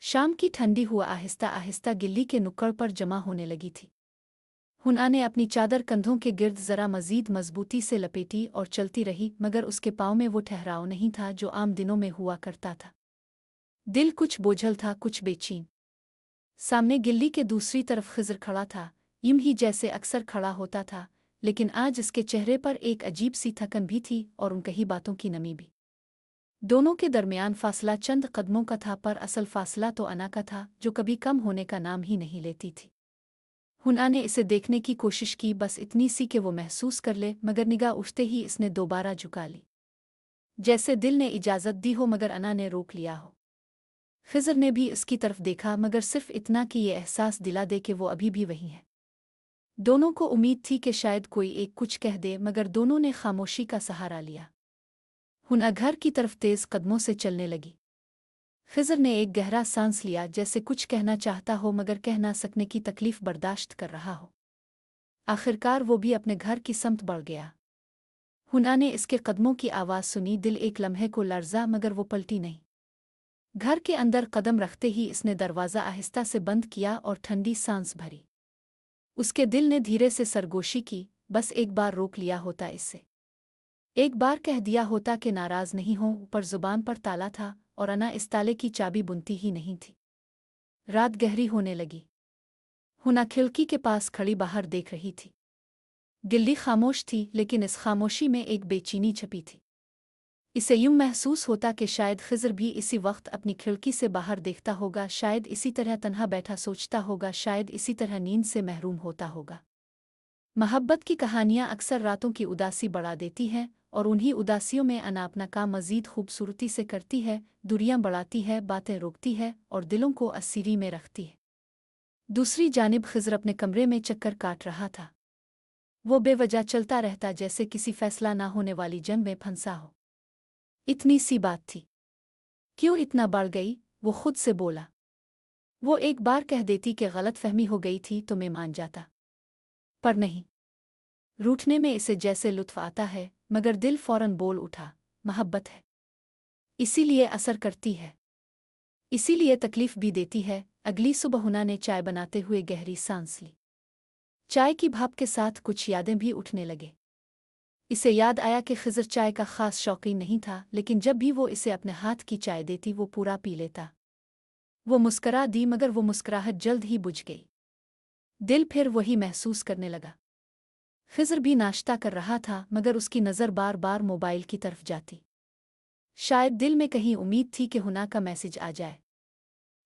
शाम की ठंडी हुआ आहिस्ता आहिस्ता गिल्ली के नुक्कड़ पर जमा होने लगी थी। हुना ने अपनी चादर कंधों के गिर्द जरा मजीद मजबूती से लपेटी और चलती रही, मगर उसके पाँव में वो ठहराव नहीं था जो आम दिनों में हुआ करता था। दिल कुछ बोझल था, कुछ बेचैन। सामने गिल्ली के दूसरी तरफ खिज़र खड़ा था, यूं ही जैसे अक्सर खड़ा होता था, लेकिन आज इसके चेहरे पर एक अजीब सी थकन भी थी और उन कही बातों की नमी भी। दोनों के दरमियान फासला चंद कदमों का था, पर असल फासला तो अना का था, जो कभी कम होने का नाम ही नहीं लेती थी। हुना ने इसे देखने की कोशिश की, बस इतनी सी कि वो महसूस कर ले, मगर निगाह उठते ही इसने दोबारा झुका ली, जैसे दिल ने इजाज़त दी हो मगर अना ने रोक लिया हो। खिज़र ने भी इसकी तरफ देखा, मगर सिर्फ इतना कि ये एहसास दिला दे कि वो अभी भी वही है। दोनों को उम्मीद थी कि शायद कोई एक कुछ कह दे, मगर दोनों ने खामोशी का सहारा लिया। हुना घर की तरफ तेज कदमों से चलने लगी। खिज़र ने एक गहरा सांस लिया, जैसे कुछ कहना चाहता हो मगर कह ना सकने की तकलीफ बर्दाश्त कर रहा हो। आखिरकार वो भी अपने घर की समत बढ़ गया। हुना ने इसके कदमों की आवाज़ सुनी, दिल एक लम्हे को लर्जा, मगर वो पलटी नहीं। घर के अंदर कदम रखते ही इसने दरवाज़ा आहिस्ता से बंद किया और ठंडी सांस भरी। उसके दिल ने धीरे से सरगोशी की, बस एक बार रोक लिया होता इससे। एक बार कह दिया होता कि नाराज़ नहीं हो, पर जुबान पर ताला था और अना इस ताले की चाबी बुनती ही नहीं थी। रात गहरी होने लगी। हुना खिड़की के पास खड़ी बाहर देख रही थी। गिल्ली खामोश थी, लेकिन इस खामोशी में एक बेचैनी छपी थी। इसे यूं महसूस होता कि शायद खिज़र भी इसी वक्त अपनी खिड़की से बाहर देखता होगा, शायद इसी तरह तन्हा बैठा सोचता होगा, शायद इसी तरह नींद से महरूम होता होगा। मोहब्बत की कहानियां अक्सर रातों की उदासी बढ़ा देती हैं, और उन्हीं उदासियों में अना अपना काम मज़ीद खूबसूरती से करती है, दूरियां बढ़ाती है, बातें रोकती है और दिलों को असीरी में रखती है। दूसरी जानिब खिज़र अपने कमरे में चक्कर काट रहा था। वो बेवजह चलता रहता, जैसे किसी फैसला ना होने वाली जंग में फंसा हो। इतनी सी बात थी, क्यों इतना बढ़ गई? वो खुद से बोला। वो एक बार कह देती कि गलतफहमी हो गई थी तो मैं मान जाता, पर नहीं। रूठने में इसे जैसे लुत्फ़ आता है, मगर दिल फौरन बोल उठा, मोहब्बत है, इसीलिए असर करती है, इसीलिए तकलीफ भी देती है। अगली सुबह हुना ने चाय बनाते हुए गहरी सांस ली। चाय की भाप के साथ कुछ यादें भी उठने लगे। इसे याद आया कि खिज़र चाय का ख़ास शौकीन नहीं था, लेकिन जब भी वो इसे अपने हाथ की चाय देती वो पूरा पी लेता। वो मुस्करा दी, मगर वो मुस्कुराहट जल्द ही बुझ गई। दिल फिर वही महसूस करने लगा। खिज़र भी नाश्ता कर रहा था, मगर उसकी नज़र बार बार मोबाइल की तरफ जाती। शायद दिल में कहीं उम्मीद थी कि हुना का मैसेज आ जाए।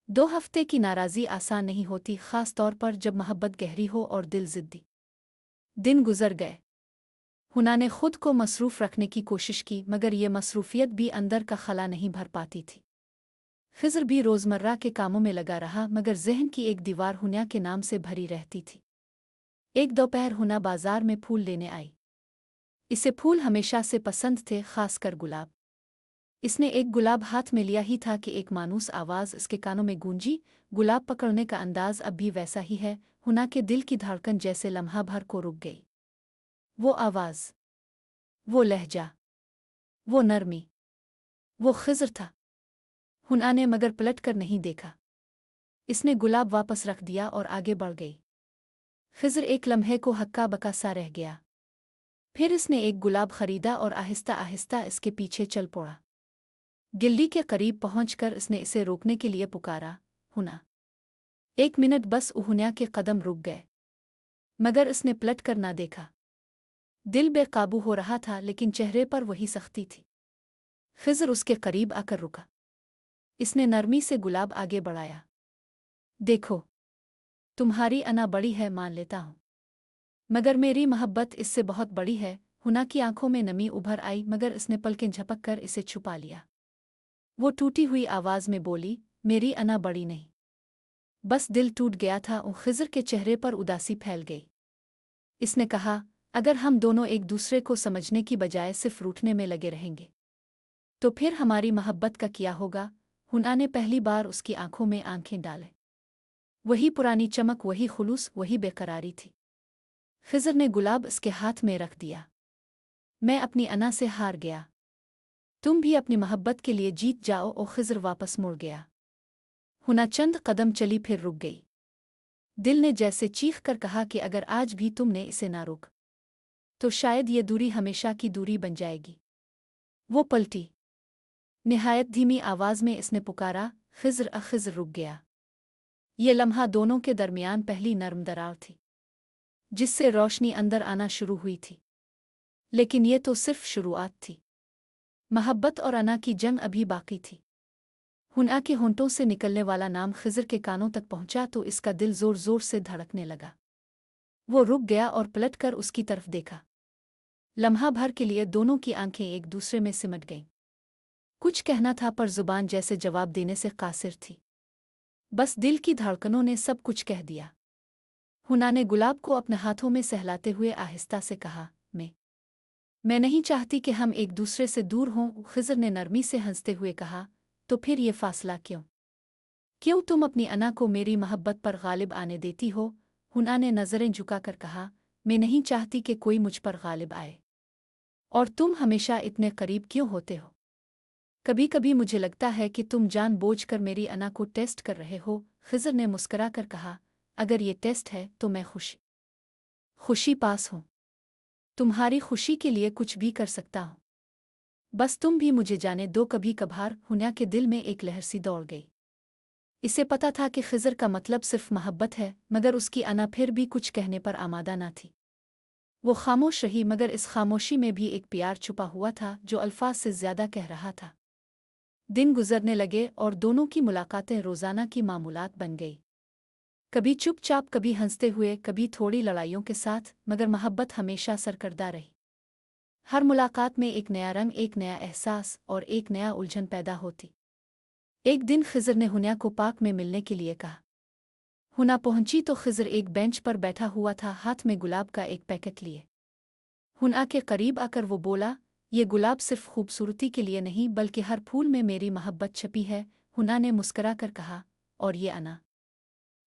2 हफ्ते की नाराज़ी आसान नहीं होती, ख़ास तौर पर जब मोहब्बत गहरी हो और दिल ज़िद्दी। दिन गुजर गए। हुना ने खुद को मसरूफ़ रखने की कोशिश की, मगर ये मसरूफ़ियत भी अंदर का खला नहीं भर पाती थी। खिज़र भी रोज़मर्रा के कामों में लगा रहा, मगर ज़हन की एक दीवार हुना के नाम से भरी रहती थी। एक दोपहर हुना बाजार में फूल लेने आई। इसे फूल हमेशा से पसंद थे, खासकर गुलाब। इसने एक गुलाब हाथ में लिया ही था कि एक मानूस आवाज़ इसके कानों में गूंजी। गुलाब पकड़ने का अंदाज अब भी वैसा ही है। हुना के दिल की धड़कन जैसे लम्हा भर को रुक गई। वो आवाज़, वो लहजा, वो नरमी, वो खिज़र था। हुना ने मगर पलट कर नहीं देखा। इसने गुलाब वापस रख दिया और आगे बढ़ गई। खिज़र एक लम्हे को हक्का बका सा रह गया। फिर इसने एक गुलाब खरीदा और आहिस्ता आहिस्ता इसके पीछे चल पड़ा। गिल्ली के करीब पहुंचकर इसने इसे रोकने के लिए पुकारा, हुना। 1 मिनट बस। हुना के कदम रुक गए, मगर इसने पलट कर ना देखा। दिल बेकाबू हो रहा था, लेकिन चेहरे पर वही सख्ती थी। खिज़र उसके करीब आकर रुका। इसने नरमी से गुलाब आगे बढ़ाया। देखो, तुम्हारी अना बड़ी है, मान लेता हूं, मगर मेरी मोहब्बत इससे बहुत बड़ी है। हुना की आंखों में नमी उभर आई, मगर इसने पलकें झपक कर इसे छुपा लिया। वो टूटी हुई आवाज़ में बोली, मेरी अना बड़ी नहीं, बस दिल टूट गया था। खिज़र के चेहरे पर उदासी फैल गई। इसने कहा, अगर हम दोनों एक दूसरे को समझने की बजाय सिर्फ रूठने में लगे रहेंगे, तो फिर हमारी मोहब्बत का क्या होगा? हुना ने पहली बार उसकी आंखों में आंखें डाले। वही पुरानी चमक, वही खुलूस, वही बेकरारी थी। खिज़र ने गुलाब इसके हाथ में रख दिया। मैं अपनी अना से हार गया, तुम भी अपनी मोहब्बत के लिए जीत जाओ। खिज़र वापस मुड़ गया। हुना चंद कदम चली फिर रुक गई। दिल ने जैसे चीख कर कहा कि अगर आज भी तुमने इसे ना रोक तो शायद ये दूरी हमेशा की दूरी बन जाएगी। वो पलटी। निहायत धीमी आवाज में इसने पुकारा, खिज़्र खिज़्र। रुक गया। ये लम्हा दोनों के दरमियान पहली नर्म दरार थी जिससे रोशनी अंदर आना शुरू हुई थी। लेकिन ये तो सिर्फ शुरुआत थी। मोहब्बत और अना की जंग अभी बाकी थी। हुना के होंठों से निकलने वाला नाम खिज़्र के कानों तक पहुंचा तो इसका दिल जोर जोर से धड़कने लगा। वो रुक गया और पलटकर उसकी तरफ देखा। लम्हा भर के लिए दोनों की आंखें एक दूसरे में सिमट गईं। कुछ कहना था पर जुबान जैसे जवाब देने से कासिर थी। बस दिल की धड़कनों ने सब कुछ कह दिया। हुना ने गुलाब को अपने हाथों में सहलाते हुए आहिस्ता से कहा, मैं नहीं चाहती कि हम एक दूसरे से दूर हों। खिज़्र ने नरमी से हंसते हुए कहा, तो फिर ये फासला क्यों? क्यों तुम अपनी अना को मेरी मोहब्बत पर गालिब आने देती हो? हुना ने नज़रें झुकाकर कहा, मैं नहीं चाहती कि कोई मुझ पर गालिब आए। और तुम हमेशा इतने करीब क्यों होते हो? कभी कभी मुझे लगता है कि तुम जानबूझकर मेरी अना को टेस्ट कर रहे हो। खिज़्र ने मुस्कुराकर कहा, अगर ये टेस्ट है तो मैं खुशी पास हूँ। तुम्हारी खुशी के लिए कुछ भी कर सकता हूँ। बस तुम भी मुझे जाने दो। कभी कभार हुना के दिल में एक लहर सी दौड़ गई। इसे पता था कि खिज़्र का मतलब सिर्फ मोहब्बत है, मगर उसकी अना फिर भी कुछ कहने पर आमादा ना थी। वो खामोश रही, मगर इस खामोशी में भी एक प्यार छुपा हुआ था जो अल्फाज से ज्यादा कह रहा था। दिन गुजरने लगे और दोनों की मुलाकातें रोजाना की मामूलात बन गई। कभी चुपचाप, कभी हंसते हुए, कभी थोड़ी लड़ाइयों के साथ, मगर मोहब्बत हमेशा सरकर्दा रही। हर मुलाकात में एक नया रंग, एक नया एहसास और एक नया उलझन पैदा होती। एक दिन खिज़्र ने हुना को पार्क में मिलने के लिए कहा। हुना पहुंची तो खिज़्र एक बेंच पर बैठा हुआ था, हाथ में गुलाब का एक पैकेट लिए। हुना के करीब आकर वो बोला, ये गुलाब सिर्फ खूबसूरती के लिए नहीं बल्कि हर फूल में मेरी मोहब्बत छपी है। हुना ने मुस्कुराकर कहा, और ये अना,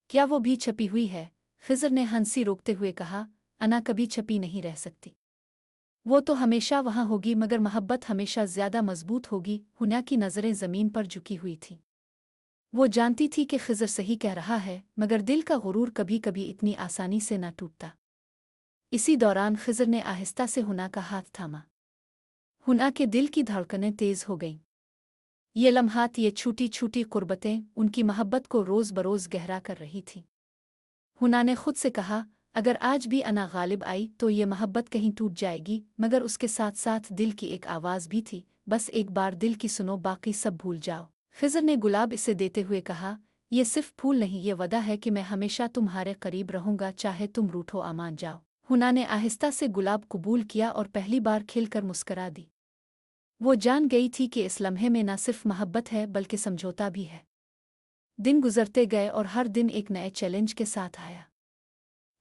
क्या वो भी छपी हुई है? खिज़्र ने हंसी रोकते हुए कहा, अना कभी छपी नहीं रह सकती। वो तो हमेशा वहाँ होगी, मगर मोहब्बत हमेशा ज्यादा मजबूत होगी। हुना की नज़रें ज़मीन पर झुकी हुई थीं। वो जानती थी कि खिज़्र सही कह रहा है, मगर दिल का गुरूर कभी कभी इतनी आसानी से न टूटता। इसी दौरान खिज़्र ने आहिस्ता से हुना का हाथ थामा। हुना के दिल की धड़कनें तेज हो गईं। ये लम्हात, ये छूटी छूटी कुर्बतें उनकी मोहब्बत को रोज़ बरोज़ गहरा कर रही थीं। हुना ने खुद से कहा, अगर आज भी अना गालिब आई तो ये मोहब्बत कहीं टूट जाएगी। मगर उसके साथ साथ दिल की एक आवाज़ भी थी, बस एक बार दिल की सुनो, बाकी सब भूल जाओ। खिज़्र ने गुलाब इसे देते हुए कहा, ये सिर्फ फूल नहीं, ये वदा है कि मैं हमेशा तुम्हारे करीब रहूंगा, चाहे तुम रूठो या मान जाओ। हुना ने आहिस्ता से गुलाब कबूल किया और पहली बार खिलकर मुस्करा दी। वो जान गई थी कि इस लम्हे में न सिर्फ मोहब्बत है बल्कि समझौता भी है। दिन गुजरते गए और हर दिन एक नए चैलेंज के साथ आया।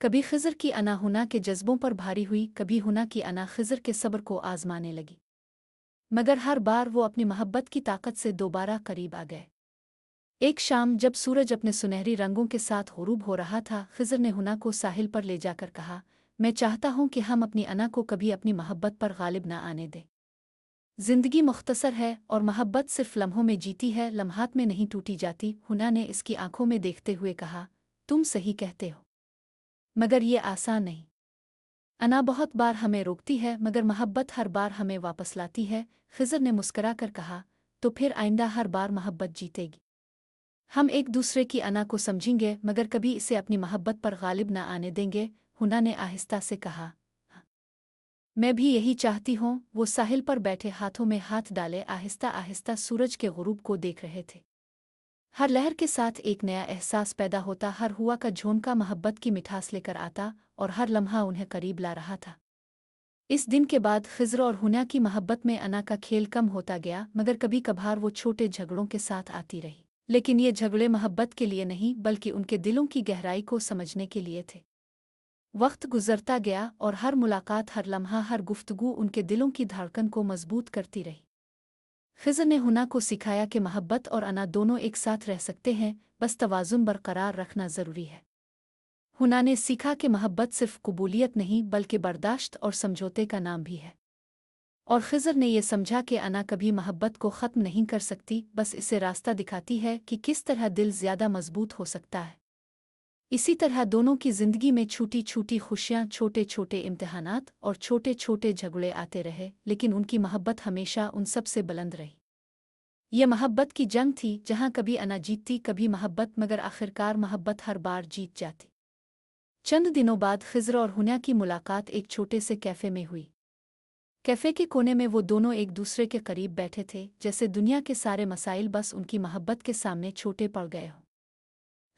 कभी खिज़्र की अना हुना के जज्बों पर भारी हुई, कभी हुना की अना खिज़्र के सब्र को आजमाने लगी। मगर हर बार वो अपनी मोहब्बत की ताकत से दोबारा करीब आ गए। एक शाम जब सूरज अपने सुनहरी रंगों के साथ गुरूब हो रहा था, खिज़्र ने हुना को साहिल पर ले जाकर कहा, मैं चाहता हूँ कि हम अपनी अना को कभी अपनी मोहब्बत पर गालिब न आने दें। जिंदगी मुख्तसर है और मोहब्बत सिर्फ लम्हों में जीती है, लम्हात में नहीं टूटी जाती। हुना ने इसकी आंखों में देखते हुए कहा, तुम सही कहते हो, मगर ये आसान नहीं। अना बहुत बार हमें रोकती है, मगर मोहब्बत हर बार हमें वापस लाती है। खिज़्र ने मुस्कुराकर कहा, तो फिर आइंदा हर बार मोहब्बत जीतेगी। हम एक दूसरे की अना को समझेंगे, मगर कभी इसे अपनी मोहब्बत पर गालिब न आने देंगे। हुना ने आहिस्ता से कहा, मैं भी यही चाहती हूँ। वो साहिल पर बैठे हाथों में हाथ डाले आहिस्ता आहिस्ता सूरज के गुरूब को देख रहे थे। हर लहर के साथ एक नया एहसास पैदा होता, हर हुआ का झोंका मोहब्बत की मिठास लेकर आता और हर लम्हा उन्हें करीब ला रहा था। इस दिन के बाद खिज़्र और हुना की मोहब्बत में अना का खेल कम होता गया, मगर कभी कभार वो छोटे झगड़ों के साथ आती रही। लेकिन ये झगड़े मोहब्बत के लिए नहीं बल्कि उनके दिलों की गहराई को समझने के लिए थे। वक्त गुजरता गया और हर मुलाकात, हर लम्हा, हर गुफ्तगू उनके दिलों की धड़कन को मजबूत करती रही। खिज़्र ने हुना को सिखाया कि मोहब्बत और अना दोनों एक साथ रह सकते हैं, बस तवाज़ुन बरकरार रखना ज़रूरी है। हुना ने सीखा कि मोहब्बत सिर्फ कबूलियत नहीं बल्कि बर्दाश्त और समझौते का नाम भी है। और खिज़र ने यह समझा कि अना कभी मोहब्बत को ख़त्म नहीं कर सकती, बस इसे रास्ता दिखाती है कि किस तरह दिल ज़्यादा मजबूत हो सकता है। इसी तरह दोनों की ज़िंदगी में छोटी छोटी खुशियाँ, छोटे छोटे इम्तिहानात और छोटे छोटे झगड़े आते रहे, लेकिन उनकी मोहब्बत हमेशा उन सब से बुलंद रही। ये मोहब्बत की जंग थी जहाँ कभी अना जीतती, कभी मोहब्बत, मगर आखिरकार मोहब्बत हर बार जीत जाती। चंद दिनों बाद खिज़र और हुन्या की मुलाकात एक छोटे से कैफ़े में हुई। कैफ़े के कोने में वो दोनों एक दूसरे के करीब बैठे थे, जैसे दुनिया के सारे मसाइल बस उनकी मोहब्बत के सामने छोटे पड़ गए हों।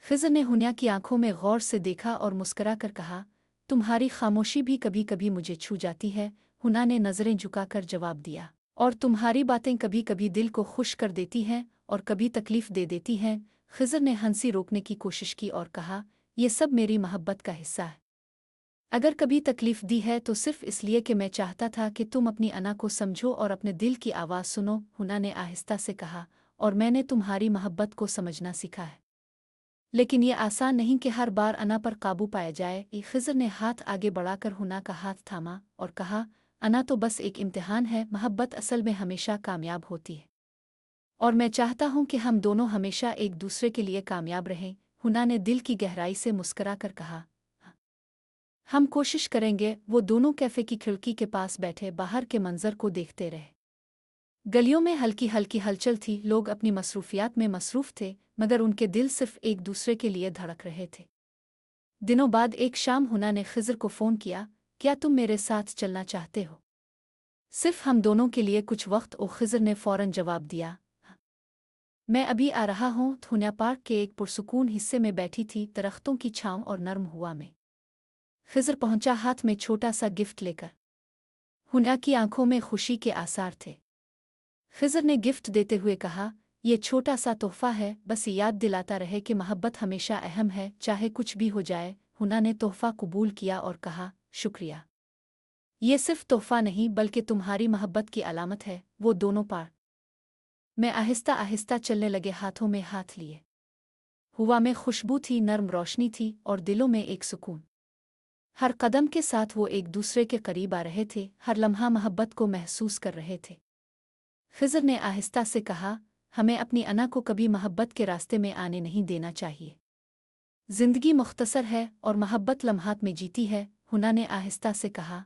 खिज़र ने हुन्या की आंखों में गौर से देखा और मुस्कुरा कर कहा, तुम्हारी खामोशी भी कभी कभी मुझे छू जाती है। हुन्या ने नज़रें झुकाकर जवाब दिया, और तुम्हारी बातें कभी कभी दिल को खुश कर देती हैं और कभी तकलीफ दे देती हैं। खिज़र ने हंसी रोकने की कोशिश की और कहा, ये सब मेरी मोहब्बत का हिस्सा है। अगर कभी तकलीफ दी है तो सिर्फ इसलिए कि मैं चाहता था कि तुम अपनी अना को समझो और अपने दिल की आवाज़ सुनो। हुन्या ने आहिस्ता से कहा, और मैंने तुम्हारी मोहब्बत को समझना सीखा है, लेकिन ये आसान नहीं कि हर बार अना पर काबू पाया जाए। खिज़र ने हाथ आगे बढ़ाकर हुन्या का हाथ थामा और कहा, अना तो बस एक इम्तिहान है, मोहब्बत असल में हमेशा कामयाब होती है, और मैं चाहता हूँ कि हम दोनों हमेशा एक दूसरे के लिए कामयाब रहें। हुन्या ने दिल की गहराई से मुस्करा कर कहा, हम कोशिश करेंगे। वो दोनों कैफ़े की खिड़की के पास बैठे बाहर के मंजर को देखते रहे। गलियों में हल्की हल्की हलचल थी, लोग अपनी मसरूफियात में मसरूफ थे, मगर उनके दिल सिर्फ एक दूसरे के लिए धड़क रहे थे। दिनों बाद एक शाम हुन्या ने खिज़र को फ़ोन किया, क्या तुम मेरे साथ चलना चाहते हो? सिर्फ हम दोनों के लिए कुछ वक्त। खिज़र ने फ़ौरन जवाब दिया, "हाँ, मैं अभी आ रहा हूँ।" हुन्या पार्क के एक पुरसुकून हिस्से में बैठी थी, दरख्तों की छाँव और नर्म हवा में। खिज़र पहुंचा हाथ में छोटा सा गिफ्ट लेकर। हुन्या की आंखों में खुशी के आसार थे। खिज़र ने गिफ्ट देते हुए कहा, ये छोटा सा तोहफ़ा है, बस याद दिलाता रहे कि मोहब्बत हमेशा अहम है, चाहे कुछ भी हो जाए। हुन्या ने तोहफ़ा कबूल किया और कहा, शुक्रिया। ये सिर्फ तोहफ़ा नहीं बल्कि तुम्हारी मोहब्बत की अलामत है। वो दोनों पार में आहिस्ता आहिस्ता चलने लगे, हाथों में हाथ लिए। हवा में खुशबू थी, नर्म रोशनी थी और दिलों में एक सुकून। हर कदम के साथ वो एक दूसरे के करीब आ रहे थे, हर लम्हा मोहब्बत को महसूस कर रहे थे। खिज़र ने आहिस्ता से कहा, हमें अपनी अना को कभी मोहब्बत के रास्ते में आने नहीं देना चाहिए। जिंदगी मुख्तसर है और मोहब्बत लम्हात में जीती है। हुन्या ने आहिस्ता से कहा,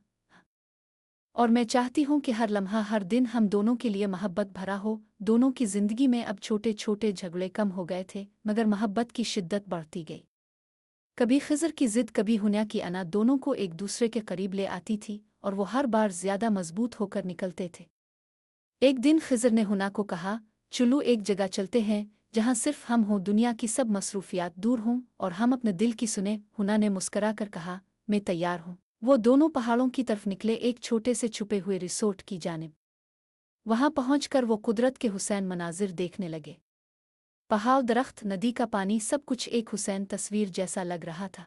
और मैं चाहती हूँ कि हर लम्हा, हर दिन हम दोनों के लिए मोहब्बत भरा हो। दोनों की जिंदगी में अब छोटे छोटे झगड़े कम हो गए थे, मगर मोहब्बत की शिद्दत बढ़ती गई। कभी खिज़र की जिद, कभी हुन्या की अना दोनों को एक दूसरे के करीब ले आती थी, और वो हर बार ज्यादा मजबूत होकर निकलते थे। एक दिन खिज़र ने हुन्या को कहा, चलो एक जगह चलते हैं जहाँ सिर्फ हम हों, दुनिया की सब मसरूफियात दूर हों और हम अपने दिल की सुने। हुन्या ने मुस्करा कर कहा, मैं तैयार हूँ। वो दोनों पहाड़ों की तरफ निकले, एक छोटे से छुपे हुए रिसोर्ट की जानिब। वहां पहुंचकर वो कुदरत के हुसैन मनाजिर देखने लगे। पहाड़, दरख्त, नदी का पानी, सब कुछ एक हुसैन तस्वीर जैसा लग रहा था।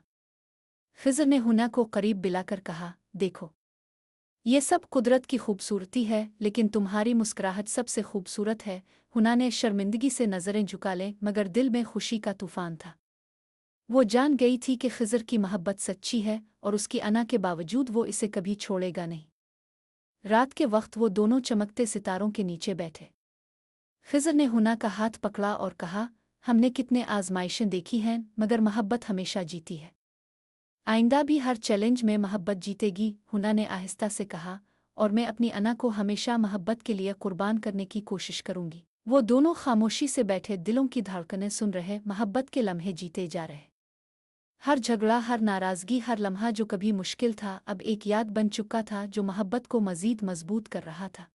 खिज़र ने हुन्या को करीब बुलाकर कहा, देखो, ये सब कुदरत की खूबसूरती है, लेकिन तुम्हारी मुस्कुराहट सबसे खूबसूरत है। हुन्या ने शर्मिंदगी से नज़रें झुका लें, मगर दिल में खुशी का तूफान था। वो जान गई थी कि खिज़र की मोहब्बत सच्ची है और उसकी अना के बावजूद वो इसे कभी छोड़ेगा नहीं। रात के वक्त वो दोनों चमकते सितारों के नीचे बैठे। खिज़र ने हुन्या का हाथ पकड़ा और कहा, हमने कितने आजमाइशें देखी हैं, मगर मोहब्बत हमेशा जीती है। आइंदा भी हर चैलेंज में मोहब्बत जीतेगी। हुन्या ने आहिस्ता से कहा, और मैं अपनी अना को हमेशा मोहब्बत के लिए कुर्बान करने की कोशिश करूंगी। वो दोनों खामोशी से बैठे, दिलों की धड़कनें सुन रहे, मोहब्बत के लम्हे जीते जा रहे। हर झगड़ा, हर नाराज़गी, हर लम्हा जो कभी मुश्किल था, अब एक याद बन चुका था जो मोहब्बत को मज़ीद मजबूत कर रहा था।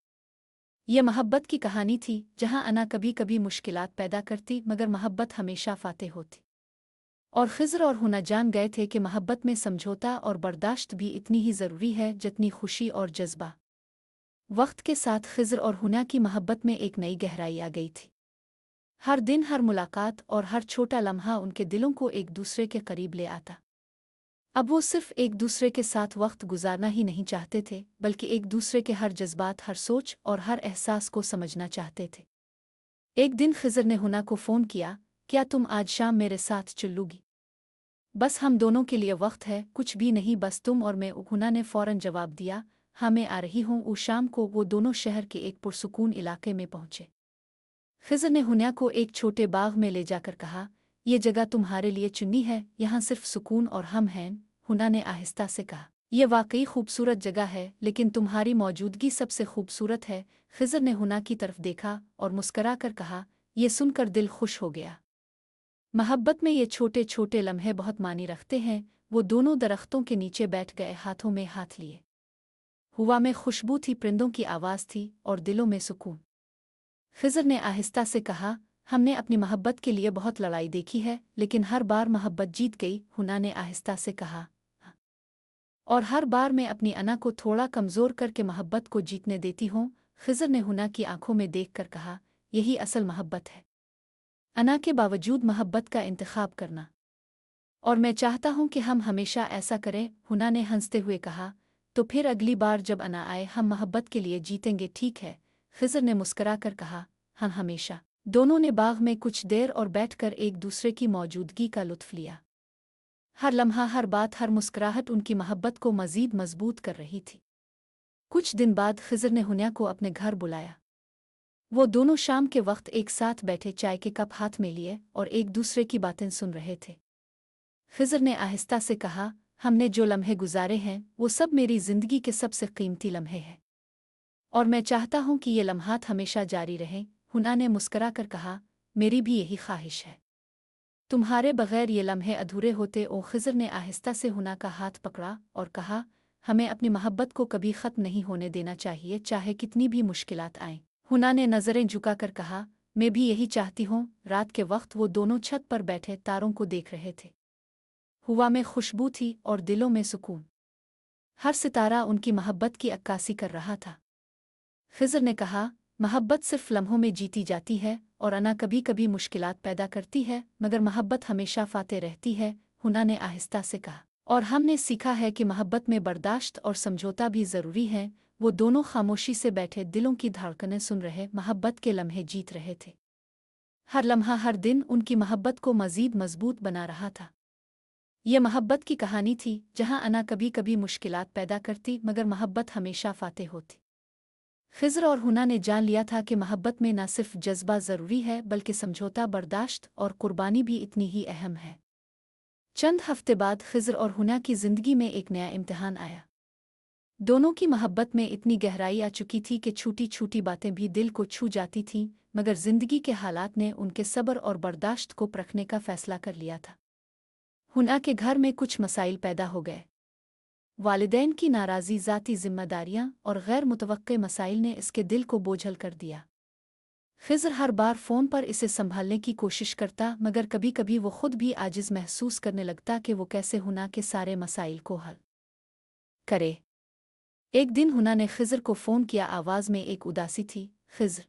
ये मोहब्बत की कहानी थी जहाँ अना कभी कभी मुश्किलात पैदा करती, मगर मोहब्बत हमेशा फातेह होती। और खिज़र और हुन्या जान गए थे कि मोहब्बत में समझौता और बर्दाश्त भी इतनी ही ज़रूरी है जितनी खुशी और जज्बा। वक्त के साथ खिज़र और हुन्या की मोहब्बत में एक नई गहराई आ गई थी। हर दिन, हर मुलाकात और हर छोटा लम्हा उनके दिलों को एक दूसरे के करीब ले आता। अब वो सिर्फ एक दूसरे के साथ वक्त गुजारना ही नहीं चाहते थे, बल्कि एक दूसरे के हर जज्बात, हर सोच और हर एहसास को समझना चाहते थे। एक दिन खिज़र ने हुन्या को फ़ोन किया, क्या तुम आज शाम मेरे साथ चलोगी? बस हम दोनों के लिए वक्त है, कुछ भी नहीं, बस तुम और मैं। हुन्या ने फ़ौरन जवाब दिया, हाँ मैं आ रही हूँ। उस शाम को वो दोनों शहर के एक पुरसुकून इलाके में पहुंचे। खिज़र ने हुन्या को एक छोटे बाग में ले जाकर कहा, ये जगह तुम्हारे लिए चुनी है, यहाँ सिर्फ सुकून और हम हैं। हुन्या ने आहिस्ता से कहा, यह वाकई खूबसूरत जगह है, लेकिन तुम्हारी मौजूदगी सबसे खूबसूरत है। खिज़र ने हुन्या की तरफ देखा और मुस्करा कर कहा, यह सुनकर दिल खुश हो गया। मोहब्बत में ये छोटे छोटे लम्हे बहुत मानी रखते हैं। वो दोनों दरख्तों के नीचे बैठ गए, हाथों में हाथ लिए। हवा में खुशबू थी, परिंदों की आवाज़ थी और दिलों में सुकून। खिज़र ने आहिस्ता से कहा, हमने अपनी मोहब्बत के लिए बहुत लड़ाई देखी है, लेकिन हर बार मोहब्बत जीत गई। हुन्ना ने आहिस्ता से कहा, "हाँ। और हर बार मैं अपनी अना को थोड़ा कमज़ोर करके मोहब्बत को जीतने देती हूँ।" खिज़र ने हुन्ना की आंखों में देखकर कहा, यही असल मोहब्बत है, अना के बावजूद मोहब्बत का इंतखाब करना। और मैं चाहता हूँ कि हम हमेशा ऐसा करें। हुन्ना ने हंसते हुए कहा, तो फिर अगली बार जब अना आए हम मोहब्बत के लिए जीतेंगे, ठीक है? खिज़र ने मुस्करा कर कहा, हाँ हमेशा। दोनों ने बाग में कुछ देर और बैठकर एक दूसरे की मौजूदगी का लुत्फ़ लिया। हर लम्हा, हर बात, हर मुस्कुराहट उनकी मोहब्बत को मज़ीद मजबूत कर रही थी। कुछ दिन बाद खिज़र ने हुन्या को अपने घर बुलाया। वो दोनों शाम के वक्त एक साथ बैठे, चाय के कप हाथ में लिए और एक दूसरे की बातें सुन रहे थे। खिज़र ने आहिस्ता से कहा, हमने जो लम्हे गुजारे हैं वो सब मेरी ज़िंदगी के सबसे कीमती लम्हे हैं, और मैं चाहता हूँ कि ये लम्हात हमेशा जारी रहें। हुन्ना ने मुस्करा कर कहा, मेरी भी यही ख्वाहिश है। तुम्हारे बगैर ये लम्हे अधूरे होते। और खिज़र ने आहिस्ता से हुन्ना का हाथ पकड़ा और कहा, हमें अपनी मोहब्बत को कभी ख़त्म नहीं होने देना चाहिए, चाहे कितनी भी मुश्किलात आएं। हुन्ना ने नज़रें झुकाकर कहा, मैं भी यही चाहती हूँ। रात के वक्त वो दोनों छत पर बैठे तारों को देख रहे थे। हवा में खुशबू थी और दिलों में सुकून। हर सितारा उनकी मोहब्बत की अक्कासी कर रहा था। खिज़र ने कहा, मोहब्बत सिर्फ लम्हों में जीती जाती है और अना कभी कभी मुश्किलात पैदा करती है, मगर मोहब्बत हमेशा फाते रहती है। हुन्ना ने आहिस्ता से कहा, और हमने सीखा है कि मोहब्बत में बर्दाश्त और समझौता भी ज़रूरी है। वो दोनों खामोशी से बैठे, दिलों की धड़कनें सुन रहे, मोहब्बत के लम्हे जीत रहे थे। हर लम्हा, हर दिन उनकी मोहब्बत को मज़ीद मजबूत बना रहा था। ये मोहब्बत की कहानी थी जहाँ अना कभी कभी मुश्किलात पैदा करती, मगर मोहब्बत हमेशा फाते होती। खिज़र और हुन्ना ने जान लिया था कि मोहब्बत में न सिर्फ जज्बा ज़रूरी है, बल्कि समझौता, बर्दाश्त और कुर्बानी भी इतनी ही अहम है। चंद हफ्ते बाद खिज़र और हुन्ना की ज़िंदगी में एक नया इम्तिहान आया। दोनों की मोहब्बत में इतनी गहराई आ चुकी थी कि छोटी छोटी बातें भी दिल को छू जाती थीं, मगर ज़िंदगी के हालात ने उनके सब्र और बर्दाश्त को परखने का फ़ैसला कर लिया था। हुन्ना के घर में कुछ मसाइल पैदा हो गए। वालिदैन की नाराज़ी, ज़ाती ज़िम्मेदारियाँ और गैर मुतवक्के मसाइल ने इसके दिल को बोझल कर दिया। खिज़र हर बार फ़ोन पर इसे संभालने की कोशिश करता, मगर कभी कभी वो खुद भी आजिज़ महसूस करने लगता कि वो कैसे हुन्ना के सारे मसाइल को हल करे। एक दिन हुन्ना ने खिज़र को फ़ोन किया, आवाज़ में एक उदासी थी। खिज़र,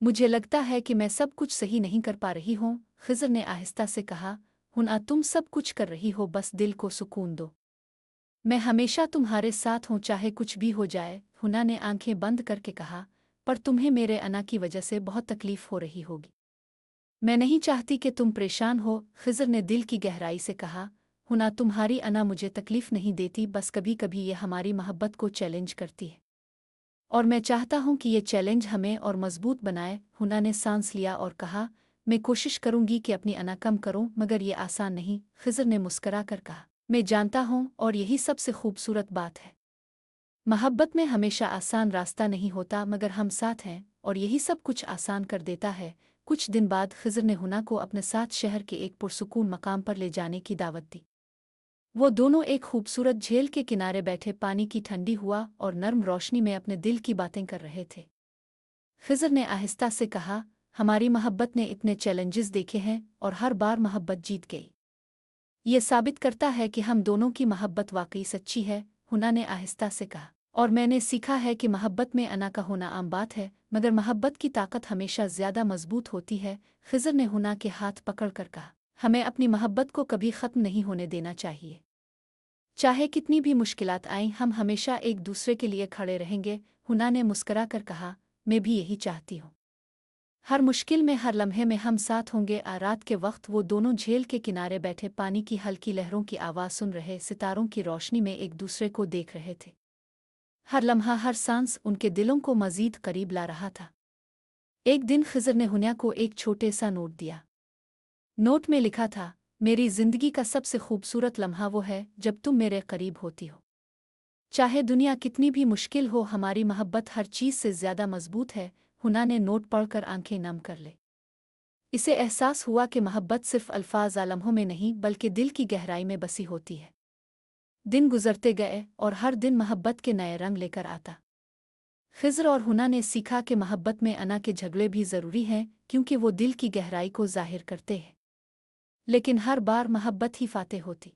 मुझे लगता है कि मैं सब कुछ सही नहीं कर पा रही हूँ। खिज़र ने आहिस्ता से कहा, हुन्ना तुम सब कुछ कर रही हो, बस दिल को सुकून दो। मैं हमेशा तुम्हारे साथ हूँ, चाहे कुछ भी हो जाए। हुन्ना ने आंखें बंद करके कहा, पर तुम्हें मेरे अना की वजह से बहुत तकलीफ हो रही होगी। मैं नहीं चाहती कि तुम परेशान हो। खिज़र ने दिल की गहराई से कहा, हुन्ना तुम्हारी अना मुझे तकलीफ नहीं देती, बस कभी कभी ये हमारी मोहब्बत को चैलेंज करती है, और मैं चाहता हूँ कि ये चैलेंज हमें और मजबूत बनाए। हुन्ना ने सांस लिया और कहा, मैं कोशिश करूँगी कि अपनी अना कम करूँ, मगर ये आसान नहीं। खिज़र ने मुस्करा कर कहा, मैं जानता हूँ, और यही सबसे खूबसूरत बात है। मोहब्बत में हमेशा आसान रास्ता नहीं होता, मगर हम साथ हैं और यही सब कुछ आसान कर देता है। कुछ दिन बाद खिज़र ने हुन्ना को अपने साथ शहर के एक पुरसुकून मकाम पर ले जाने की दावत दी। वो दोनों एक खूबसूरत झील के किनारे बैठे, पानी की ठंडी हुआ और नर्म रोशनी में अपने दिल की बातें कर रहे थे। खिज़र ने आहिस्ता से कहा, हमारी मोहब्बत ने इतने चैलेंजेस देखे हैं और हर बार मोहब्बत जीत गई। ये साबित करता है कि हम दोनों की मोहब्बत वाकई सच्ची है। हुन्ना ने आहिस्ता से कहा, और मैंने सीखा है कि मोहब्बत में अना का होना आम बात है, मगर मोहब्बत की ताकत हमेशा ज़्यादा मजबूत होती है। खिज़र ने हुन्ना के हाथ पकड़कर कहा, हमें अपनी मोहब्बत को कभी ख़त्म नहीं होने देना चाहिए। चाहे कितनी भी मुश्किलात आएं, हम हमेशा एक दूसरे के लिए खड़े रहेंगे। हुन्ना ने मुस्करा कर कहा, मैं भी यही चाहती हूँ। हर मुश्किल में, हर लम्हे में हम साथ होंगे। रात के वक्त वो दोनों झील के किनारे बैठे, पानी की हल्की लहरों की आवाज़ सुन रहे, सितारों की रोशनी में एक दूसरे को देख रहे थे। हर लम्हा हर सांस उनके दिलों को मजीद करीब ला रहा था। एक दिन खिज़र ने हुन्या को एक छोटे सा नोट दिया। नोट में लिखा था, मेरी जिंदगी का सबसे खूबसूरत लम्हा वो है जब तुम मेरे करीब होती हो। चाहे दुनिया कितनी भी मुश्किल हो, हमारी मोहब्बत हर चीज़ से ज़्यादा मजबूत है। हुना ने नोट पढ़कर आंखें नम कर ले। इसे एहसास हुआ कि मोहब्बत सिर्फ अल्फाज या लम्हों में नहीं बल्कि दिल की गहराई में बसी होती है। दिन गुजरते गए और हर दिन मोहब्बत के नए रंग लेकर आता। खिज़र और हुना ने सीखा कि मोहब्बत में अना के झगड़े भी ज़रूरी हैं, क्योंकि वो दिल की गहराई को ज़ाहिर करते हैं। लेकिन हर बार मोहब्बत ही फाते होती।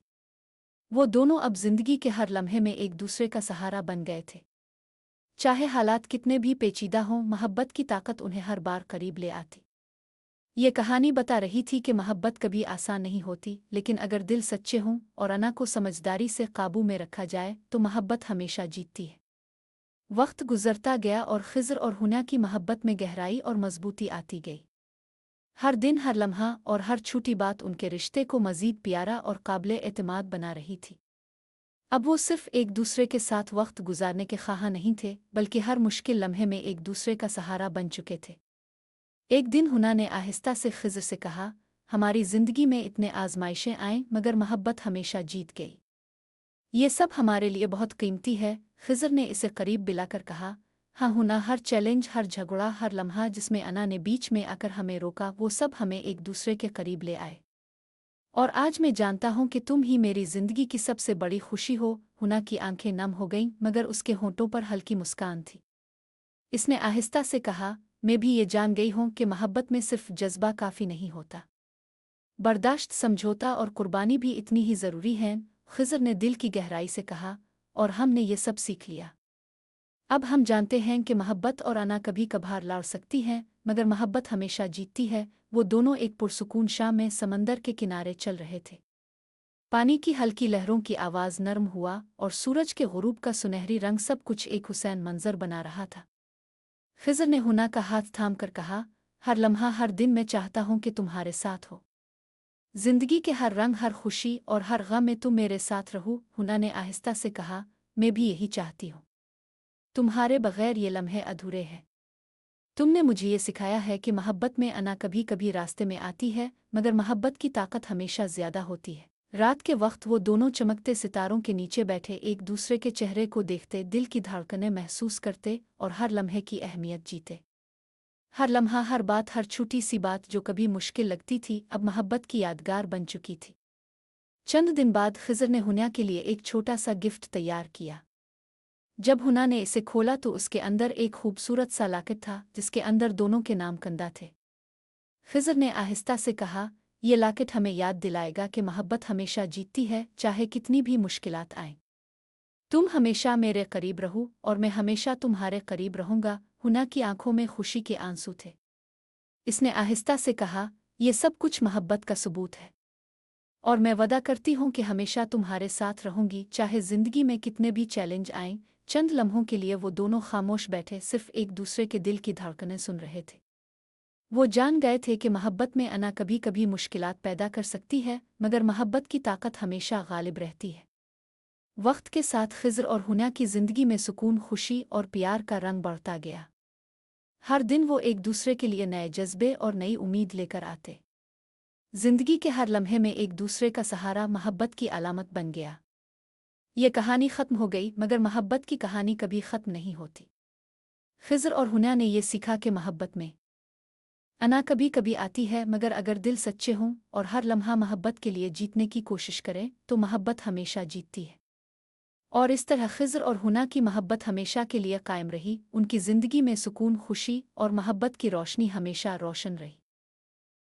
वो दोनों अब जिंदगी के हर लम्हे में एक दूसरे का सहारा बन गए थे। चाहे हालात कितने भी पेचीदा हों, मोहब्बत की ताकत उन्हें हर बार करीब ले आती। ये कहानी बता रही थी कि मोहब्बत कभी आसान नहीं होती, लेकिन अगर दिल सच्चे हों और अना को समझदारी से काबू में रखा जाए तो मोहब्बत हमेशा जीतती है। वक्त गुजरता गया और खिज़र और हुना की मोहब्बत में गहराई और मजबूती आती गई। हर दिन, हर लम्हा और हर छोटी बात उनके रिश्ते को मज़ीद प्यारा और काबिले एतमाद बना रही थी। अब वो सिर्फ एक दूसरे के साथ वक्त गुजारने के ख्वाह नहीं थे, बल्कि हर मुश्किल लम्हे में एक दूसरे का सहारा बन चुके थे। एक दिन हुना ने आहिस्ता से खिज़र से कहा, हमारी ज़िंदगी में इतने आजमाइशें आएं, मगर मोहब्बत हमेशा जीत गई। ये सब हमारे लिए बहुत कीमती है। खिज़र ने इसे करीब बिलाकर कहा, हाँ हुना, हर चैलेंज, हर झगड़ा, हर लम्हा जिसमें अना ने बीच में आकर हमें रोका, वो सब हमें एक दूसरे के करीब ले आए। और आज मैं जानता हूँ कि तुम ही मेरी जिंदगी की सबसे बड़ी खुशी हो। हुना की आंखें नम हो गईं, मगर उसके होंठों पर हल्की मुस्कान थी। इसने आहिस्ता से कहा, मैं भी ये जान गई हूँ कि मोहब्बत में सिर्फ जज्बा काफ़ी नहीं होता। बर्दाश्त, समझौता और कुर्बानी भी इतनी ही ज़रूरी हैं। खिज़र ने दिल की गहराई से कहा, और हमने ये सब सीख लिया। अब हम जानते हैं कि मोहब्बत और अना कभी कभार लड़ सकती हैं, मगर मोहब्बत हमेशा जीतती है। वो दोनों एक पुरसुकून शाम में समंदर के किनारे चल रहे थे। पानी की हल्की लहरों की आवाज़ नरम हुआ और सूरज के गुरूब का सुनहरी रंग सब कुछ एक हुसैन मंजर बना रहा था। खिज़र ने हुना का हाथ थाम कर कहा, हर लम्हा, हर दिन मैं चाहता हूँ कि तुम्हारे साथ हो। जिंदगी के हर रंग, हर खुशी और हर गम में तुम मेरे साथ रहो। हुना ने आहिस्ता से कहा, मैं भी यही चाहती हूँ। तुम्हारे बगैर ये लम्हे अधूरे हैं। तुमने मुझे ये सिखाया है कि मोहब्बत में अना कभी कभी रास्ते में आती है, मगर मोहब्बत की ताकत हमेशा ज्यादा होती है। रात के वक्त वो दोनों चमकते सितारों के नीचे बैठे एक दूसरे के चेहरे को देखते, दिल की धड़कनें महसूस करते और हर लम्हे की अहमियत जीते। हर लम्हा, हर बात, हर छोटी सी बात जो कभी मुश्किल लगती थी, अब मोहब्बत की यादगार बन चुकी थी। चंद दिन बाद खिज़र ने हुना के लिए एक छोटा सा गिफ्ट तैयार किया। जब हुना ने इसे खोला तो उसके अंदर एक खूबसूरत सा लॉकेट था, जिसके अंदर दोनों के नाम कंदा थे। खिज़र ने आहिस्ता से कहा, ये लॉकेट हमें याद दिलाएगा कि मोहब्बत हमेशा जीतती है, चाहे कितनी भी मुश्किलात आएं। तुम हमेशा मेरे करीब रहो और मैं हमेशा तुम्हारे करीब रहूंगा। हुना की आंखों में खुशी के आंसू थे। इसने आहिस्ता से कहा, ये सब कुछ मोहब्बत का सबूत है। और मैं वादा करती हूँ कि हमेशा तुम्हारे साथ रहूंगी, चाहे जिंदगी में कितने भी चैलेंज आएं। चंद लम्हों के लिए वो दोनों खामोश बैठे, सिर्फ एक दूसरे के दिल की धड़कनें सुन रहे थे। वो जान गए थे कि मोहब्बत में अना कभी कभी मुश्किलात पैदा कर सकती है, मगर मोहब्बत की ताकत हमेशा गालिब रहती है। वक्त के साथ खिज़र और हुना की जिंदगी में सुकून, खुशी और प्यार का रंग बढ़ता गया। हर दिन वो एक दूसरे के लिए नए जज्बे और नई उम्मीद लेकर आते। जिंदगी के हर लम्हे में एक दूसरे का सहारा मोहब्बत की अलामत बन गया। ये कहानी ख़त्म हो गई, मगर मोहब्बत की कहानी कभी ख़त्म नहीं होती। खिज़र और हुना ने ये सीखा कि मोहब्बत में अना कभी कभी आती है, मगर अगर दिल सच्चे हों और हर लम्हा मोहब्बत के लिए जीतने की कोशिश करें तो मोहब्बत हमेशा जीतती है। और इस तरह खिज़र और हुना की मोहब्बत हमेशा के लिए कायम रही। उनकी ज़िंदगी में सुकून, खुशी और मोहब्बत की रोशनी हमेशा रोशन रही।